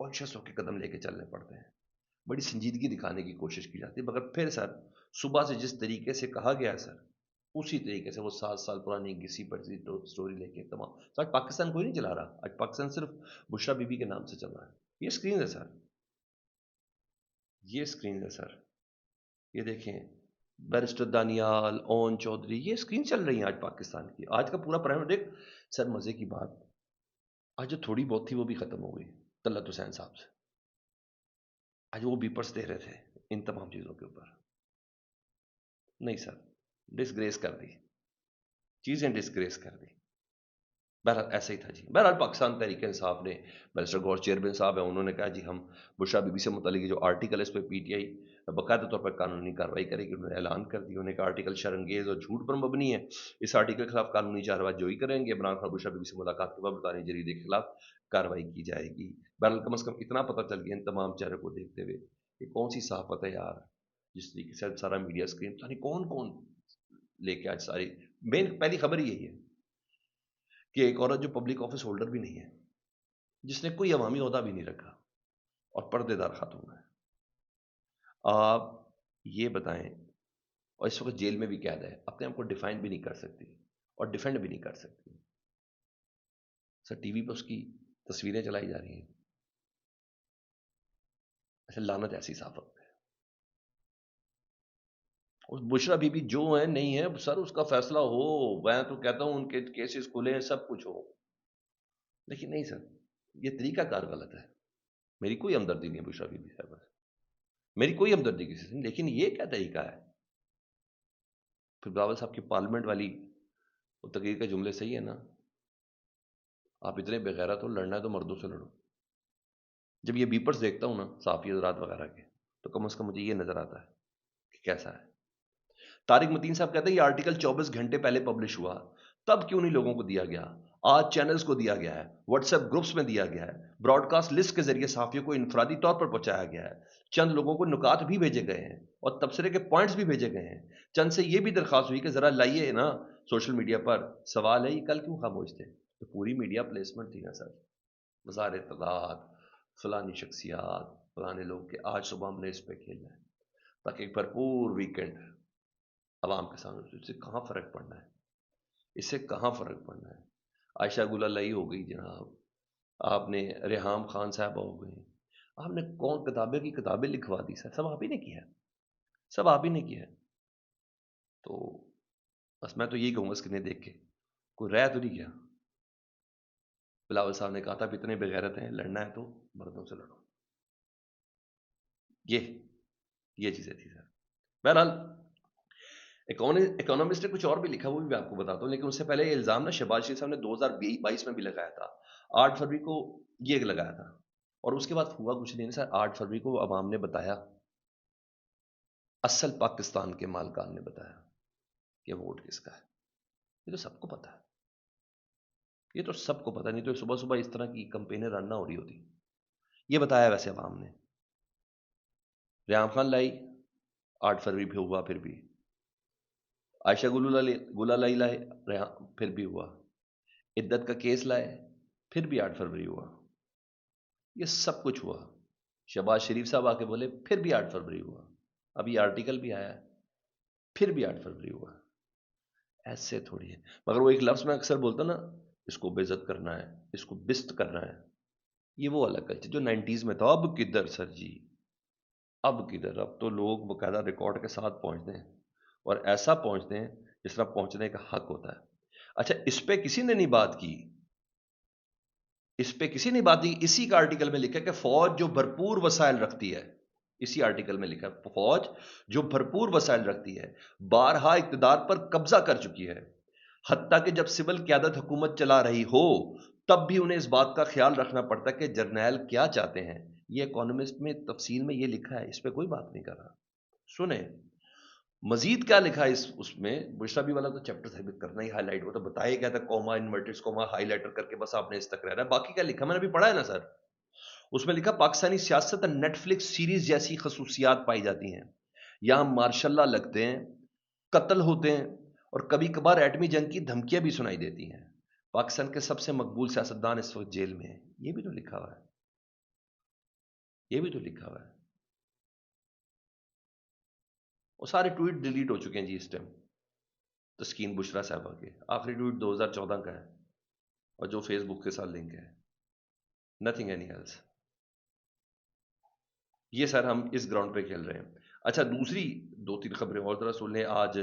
Conscious ہو کے قدم لے کے چلنے پڑتے ہیں، بڑی سنجیدگی دکھانے کی کوشش کی جاتی ہے، مگر پھر سر صبح سے جس طریقے سے کہا گیا ہے سر، اسی طریقے سے وہ 7 سال پرانی گھسی پڑی سٹوری لے کے تمام سر، آج پاکستان کوئی نہیں چلا رہا، آج پاکستان صرف بشرا بی بی کے نام سے چل رہا ہے. یہ اسکرین ہے سر، یہ اسکرین ہے سر، یہ دیکھیں بیرسٹر دانیال، اون چودھری، یہ اسکرین چل رہی ہیں آج پاکستان کی. آج کا پورا پرائم دیکھ سر، مزے کی بات آج جو تھوڑی بہت تھی وہ بھی ختم ہو گئی طلعت حسین صاحب سے. آج وہ بیپرس دے رہے تھے ان تمام چیزوں کے اوپر. نہیں سر، ڈسگریس کر دی چیزیں، ڈسگریس کر دی. بہرحال ایسا ہی تھا جی. بہرحال پاکستان تحریک انصاف نے، بیرسٹر غور چیئرمین صاحب ہیں، انہوں نے کہا جی ہم بشرا بی بی سے متعلق جو آرٹیکل اس پہ پی ٹی آئی باقاعدہ طور پر قانونی کارروائی کرے گی. انہوں نے اعلان کر دی، انہوں نے کہا آرٹیکل شرنگیز اور جھوٹ پر مبنی ہے، اس آرٹیکل کے خلاف قانونی کارروائی جوئی کریں گے. عمران خان بشرا بی بی سے ملاقات کے بعد برطانوی جریدے کے خلاف کارروائی کی جائے گی. بہرحال کم از کم اتنا پتہ چل گیا ان تمام چہرے کو دیکھتے ہوئے کہ کون سی صحافت ہے یار، جس طریقے سے سارا میڈیا اسکرین پتہ نہیں کون کون لے کے آج ساری مین پہلی خبر یہی ہے کہ ایک عورت جو پبلک آفس ہولڈر بھی نہیں ہے، جس نے کوئی عوامی عہدہ بھی نہیں رکھا اور پردے دار خاتون ہے، آپ یہ بتائیں، اور اس وقت جیل میں بھی قید ہے، اپنے آپ کو ڈیفائن بھی نہیں کر سکتی اور ڈیفینڈ بھی نہیں کر سکتی. سر ٹی وی پہ اس کی تصویریں چلائی جا رہی ہیں. ایسے لعنت ایسی صحافت پہ. اس بشرا بی بی جو ہیں نہیں ہے سر، اس کا فیصلہ ہو، میں تو کہتا ہوں ان کے کیسز کھلے ہیں، سب کچھ ہو، لیکن نہیں سر، یہ طریقہ کار غلط ہے. میری کوئی ہمدردی نہیں ہے بشرا بی بی صاحب، میری کوئی ہمدردی کسی سے نہیں، لیکن یہ کیا طریقہ ہے؟ پھر بلاول صاحب کی پارلیمنٹ والی وہ تقریر کے جملے صحیح ہے نا، آپ اتنے بغیرت ہو، لڑنا ہے تو مردوں سے لڑو. جب یہ بیپرز دیکھتا ہوں نا صحافی حضرات وغیرہ کے، تو کم از کم مجھے یہ نظر آتا ہے کہ کیسا ہے. طارق متین صاحب کہتے ہیں یہ آرٹیکل 24 گھنٹے پہلے پبلش ہوا، تب کیوں نہیں لوگوں کو دیا گیا؟ آج چینلز کو دیا گیا ہے، واٹس ایپ گروپس میں دیا گیا ہے، براڈ کاسٹ لسٹ کے ذریعے صحافیوں کو انفرادی طور پر پہنچایا گیا ہے، چند لوگوں کو نکات بھی بھیجے گئے ہیں اور تبصرے کے پوائنٹس بھی بھیجے گئے ہیں، چند سے یہ بھی درخواست ہوئی کہ ذرا لائیے نا سوشل میڈیا پر. سوال ہے یہ کل کیوں خاموش تھے؟ تو پوری میڈیا پلیسمنٹ تھی نا سر، وزارت اطلاعات، فلانی شخصیات، فلانے لوگ، کہ آج صبح ہم نے اس پہ کھیلنا ہے تاکہ ایک بھرپور ویکینڈ عوام کے سامنے. اس سے کہاں فرق پڑنا ہے؟ اس سے کہاں فرق پڑنا ہے؟ عائشہ گل اللہ ہو گئی جناب، آپ نے ریحام خان صاحب ہو گئے، آپ نے کون کتابیں کی کتابیں لکھوا دی سر، سب آپ ہی نے کیا ہے، سب آپ ہی نے کیا ہے. تو بس میں تو یہی کہوں گا اسکرین دیکھ کے کوئی رہ تو نہیں گیا. بلاول صاحب نے کہا تھا اتنے بغیرت ہیں، لڑنا ہے تو مردوں سے لڑو. یہ چیزیں تھی سر. بہرحال اکانومسٹ نے کچھ اور بھی لکھا، وہ بھی میں آپ کو بتاتا ہوں، لیکن اس سے پہلے یہ الزام نا شہباز شریف صاحب نے 2022 میں بھی لگایا تھا. 8 فروری کو یہ لگایا تھا، اور اس کے بعد ہوا کچھ نہیں سر. 8 فروری کو عوام نے بتایا، اصل پاکستان کے مالکان نے بتایا کہ ووٹ کس کا ہے. یہ تو سب کو پتا ہے، یہ تو سب کو پتا. نہیں تو صبح صبح اس طرح کی کمپینیں رن نہ ہو رہی ہوتی. یہ بتایا ویسے عوام نے. ریحام خان لائی، 8 فروری پہ ہوا، پھر بھی عائشہ گلہ لائی لائے، پھر بھی ہوا. عدت کا کیس لائے، پھر بھی 8 فروری ہوا. یہ سب کچھ ہوا. شہباز شریف صاحب آ کے بولے، پھر بھی 8 فروری ہوا. اب یہ آرٹیکل بھی آیا، پھر بھی 8 فروری ہوا. ایسے تھوڑی ہے. مگر وہ ایک لفظ میں اکثر بولتا نا، اس کو بے عزت کرنا ہے، اس کو بست کرنا ہے، یہ وہ الگ کلچر جو 90s میں تھا. اب کدھر سر جی، اب کدھر؟ اب تو لوگ باقاعدہ ریکارڈ کے ساتھ پہنچتے ہیں، اور ایسا پہنچتے ہیں جس طرح پہنچنے کا حق ہوتا ہے. اچھا، اس پہ کسی نے نہیں بات کی، اس پہ کسی نے بات نہیں. اسی کا آرٹیکل میں لکھا ہے کہ فوج جو بھرپور وسائل رکھتی ہے، اسی آرٹیکل میں لکھا ہے فوج جو بھرپور وسائل رکھتی ہے بارہا اقتدار پر قبضہ کر چکی ہے، حتیٰ کہ جب سول قیادت حکومت چلا رہی ہو تب بھی انہیں اس بات کا خیال رکھنا پڑتا ہے کہ جرنیل کیا چاہتے ہیں. یہ اکانومسٹ میں تفصیل میں یہ لکھا ہے، اس پہ کوئی بات نہیں کر رہا. سنیں مزید کیا لکھا ہے اس میں. بشرا بی والا تو چیپٹر کرنا ہی ہائی لائٹ، وہ تو بتایا گیا تھا کوما انورٹڈ کوما ہائی لائٹر کر کے بس آپ نے اس تک رہ رہا ہے. باقی کیا لکھا میں نے ابھی پڑھا ہے نا سر. اس میں لکھا پاکستانی سیاست نیٹ فلکس سیریز جیسی خصوصیات پائی جاتی ہیں، یہاں مارشل لا لگتے ہیں، قتل ہوتے ہیں، اور کبھی کبھار ایٹمی جنگ کی دھمکیاں بھی سنائی دیتی ہیں. پاکستان کے سب سے مقبول سیاستدان اس وقت جیل میں ہیں، یہ بھی تو لکھا ہوا ہے. یہ بھی تو لکھا ہوا ہے. وہ سارے ٹویٹ ڈیلیٹ ہو چکے ہیں جی اس ٹائم. تسکین بشرا صاحبہ کے آخری ٹویٹ 2014 کا ہے اور جو فیس بک کے ساتھ لنک ہے. Nothing any else. یہ سر ہم اس گراؤنڈ پہ کھیل رہے ہیں. اچھا دوسری 2-3 خبریں اور ذرا سن لیں. آج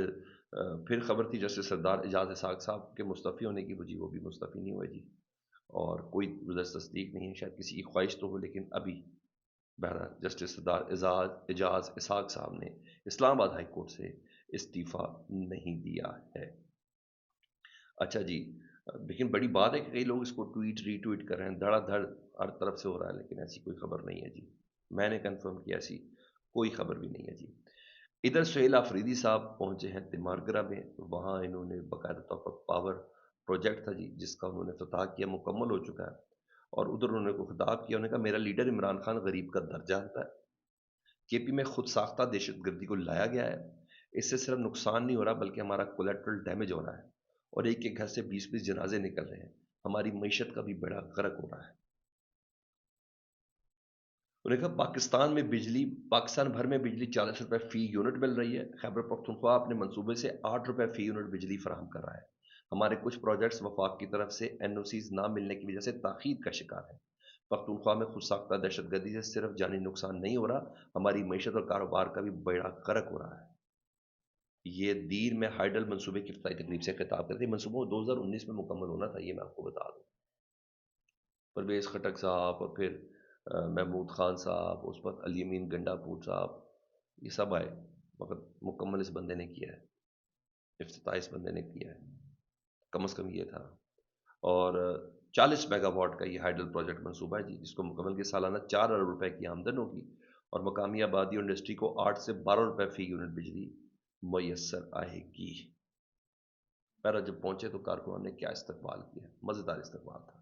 پھر خبر تھی جسٹس سردار اعجاز اسحاق صاحب کے مستعفی ہونے کی. جی وہ بھی مستعفی نہیں ہوئے جی, اور کوئی تصدیق نہیں ہے, شاید کسی کی خواہش تو ہو, لیکن ابھی بہرحال جسٹس سردار اعجاز اسحاق صاحب نے اسلام آباد ہائی کورٹ سے استعفیٰ نہیں دیا ہے. اچھا جی, لیکن بڑی بات ہے کہ کئی لوگ اس کو ٹویٹ ری ٹویٹ کر رہے ہیں, دھڑا دھڑ ہر طرف سے ہو رہا ہے, لیکن ایسی کوئی خبر نہیں ہے جی. میں نے کنفرم کیا ایسی کوئی خبر بھی نہیں ہے جی. ادھر سہیل آفریدی صاحب پہنچے ہیں تمارگرہ میں. وہاں انہوں نے باقاعدہ طور پر پاور پروجیکٹ تھا جی جس کا انہوں نے افتتاح کیا, مکمل ہو چکا ہے. اور ادھر انہوں نے کو خطاب کیا, انہوں نے کہا میرا لیڈر عمران خان غریب کا درجہ ہوتا ہے. کے پی میں خود ساختہ دہشت گردی کو لایا گیا ہے. اس سے صرف نقصان نہیں ہو رہا بلکہ ہمارا کولیٹرل ڈیمیج ہو رہا ہے, اور ایک ایک گھر سے 20 جنازے نکل رہے ہیں. ہماری معیشت کا بھی بڑا غرق ہو رہا ہے. انہوں نے کہا پاکستان بھر میں بجلی 40 روپے فی یونٹ مل رہی ہے. خیبر پختونخوا اپنے منصوبے سے 8 روپے فی یونٹ بجلی فراہم کر رہا ہے. ہمارے کچھ پروجیکٹس وفاق کی طرف سے این او سیز نہ ملنے کی وجہ سے تاخیر کا شکار ہیں. پختونخوا میں خود ساختہ دہشت گردی سے صرف جانی نقصان نہیں ہو رہا, ہماری معیشت اور کاروبار کا بھی بڑا غرق ہو رہا ہے. یہ دیر میں ہائیڈل منصوبے کی افتتاحی تقریب سے خطاب کرتے ہیں. منصوبہ 2019 میں مکمل ہونا تھا, یہ میں آپ کو بتا دوں. پرویز خٹک صاحب اور پھر محمود خان صاحب, اس وقت علی امین گنڈا پور صاحب, یہ سب آئے, مگر مکمل اس بندے نے کیا ہے, افتتاح اس بندے نے کیا ہے, کم از کم یہ تھا. اور 40 میگا واٹ کا یہ ہائیڈل پروجیکٹ منصوبہ ہے جی, جس کو مکمل کے سالانہ 4 ارب روپے کی آمدن ہوگی, اور مقامی آبادی اور انڈسٹری کو 8 سے 12 روپے فی یونٹ بجلی میسر آئے گی. پہلے جب پہنچے تو کارکنوں نے کیا استقبال کیا, مزیدار استقبال تھا,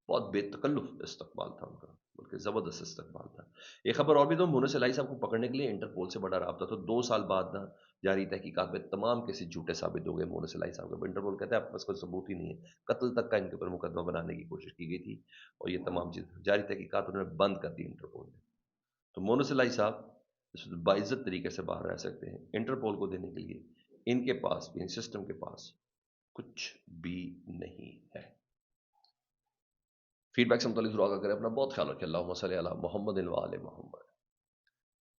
بہت بے تکلف استقبال تھا ان کا, بلکہ زبردست استقبال تھا. ایک خبر اور بھی تو, مونس الہی صاحب کو پکڑنے کے لیے انٹرپول سے بڑا رابطہ. تو 2 سال بعد نا جاری تحقیقات میں تمام کیسے جھوٹے ثابت ہو گئے مونس الہی صاحب کے. انٹرپول کہتا ہے آپ پاس کوئی ثبوت ہی نہیں ہے, قتل تک کا ان کے اوپر مقدمہ بنانے کی کوشش کی گئی تھی, اور یہ تمام چیز جاری تحقیقات انہوں نے بند کر دی انٹرپول نے. تو مونس الہی صاحب باعزت طریقے سے باہر رہ سکتے ہیں. انٹرپول کو دینے کے لیے ان کے پاس, ان سسٹم کے پاس کچھ بھی نہیں ہے. فیڈ بیک سے متعلق ضرور آگاہ کریں. اپنا بہت خیال رکھیں. اللہم صلی علی محمد و آل محمد.